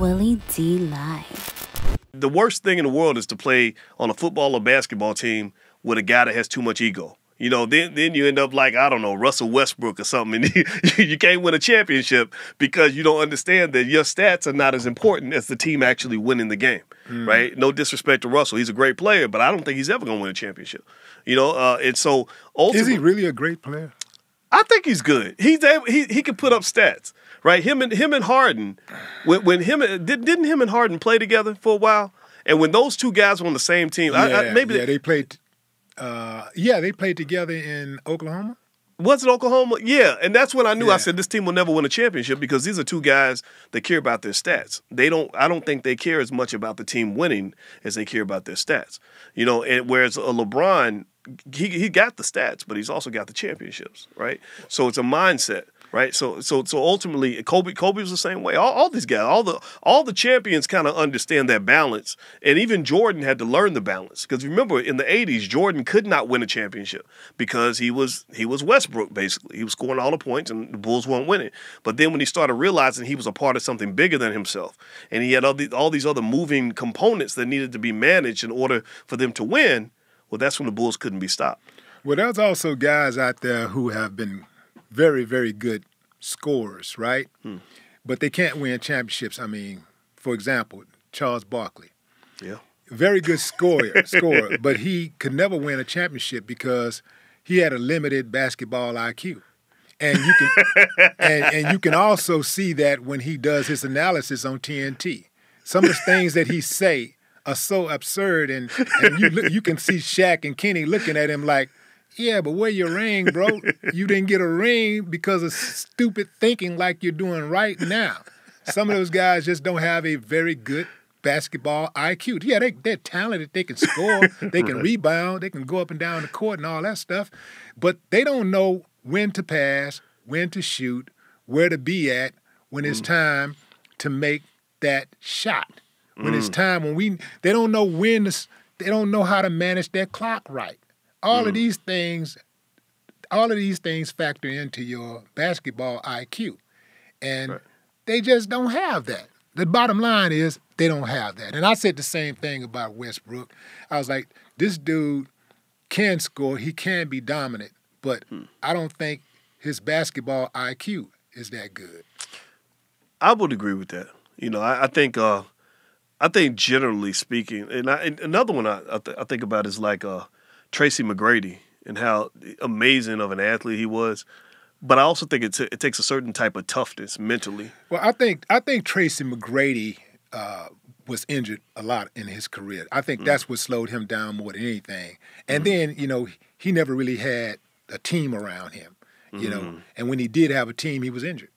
Willie D Live. The worst thing in the world is to play on a football or basketball team with a guy that has too much ego. You know, then you end up like, I don't know, Russell Westbrook or something. And you can't win a championship because you don't understand that your stats are not as important as the team actually winning the game, right? No disrespect to Russell. He's a great player, but I don't think he's ever going to win a championship. You know, and so ultimately, is he really a great player? I think he's good. He can put up stats, right? Him and Harden, when didn't him and Harden play together for a while? And when those two guys were on the same team, they played. They played together in Oklahoma. Was it Oklahoma? Yeah, and that's when I knew. I said this team will never win a championship because these are two guys that care about their stats. I don't think they care as much about the team winning as they care about their stats. You know, and whereas LeBron, he got the stats, but he's also got the championships, right? So it's a mindset. Right, so ultimately, Kobe was the same way. All these guys, all the champions, kind of understand that balance, and even Jordan had to learn the balance. Because remember, in the '80s, Jordan could not win a championship because he was Westbrook basically. He was scoring all the points, and the Bulls weren't winning. But then when he started realizing he was a part of something bigger than himself, and he had all these other moving components that needed to be managed in order for them to win, well, that's when the Bulls couldn't be stopped. Well, there's also guys out there who have been very, very good scorers, right? But they can't win championships. I mean, for example, Charles Barkley. Yeah. Very good scorer, but he could never win a championship because he had a limited basketball IQ. And you can and you can also see that when he does his analysis on TNT. Some of the things that he say are so absurd, and you can see Shaq and Kenny looking at him like, yeah, but where your ring, bro? You didn't get a ring because of stupid thinking like you're doing right now. Some of those guys just don't have a very good basketball IQ. Yeah, they're talented. They can score. They can rebound. They can go up and down the court and all that stuff. But they don't know when to pass, when to shoot, where to be at when it's time to make that shot. When it's time they don't know they don't know how to manage their clock right. All of these things factor into your basketball IQ. And they just don't have that. The bottom line is they don't have that. And I said the same thing about Westbrook. I was like, this dude can score, he can be dominant, but I don't think his basketball IQ is that good. I would agree with that. You know, I think generally speaking, and another one I think about is like Tracy McGrady and how amazing of an athlete he was. But I also think it takes a certain type of toughness mentally. Well, I think Tracy McGrady was injured a lot in his career. I think that's what slowed him down more than anything. And then, you know, he never really had a team around him, you know. And when he did have a team, he was injured.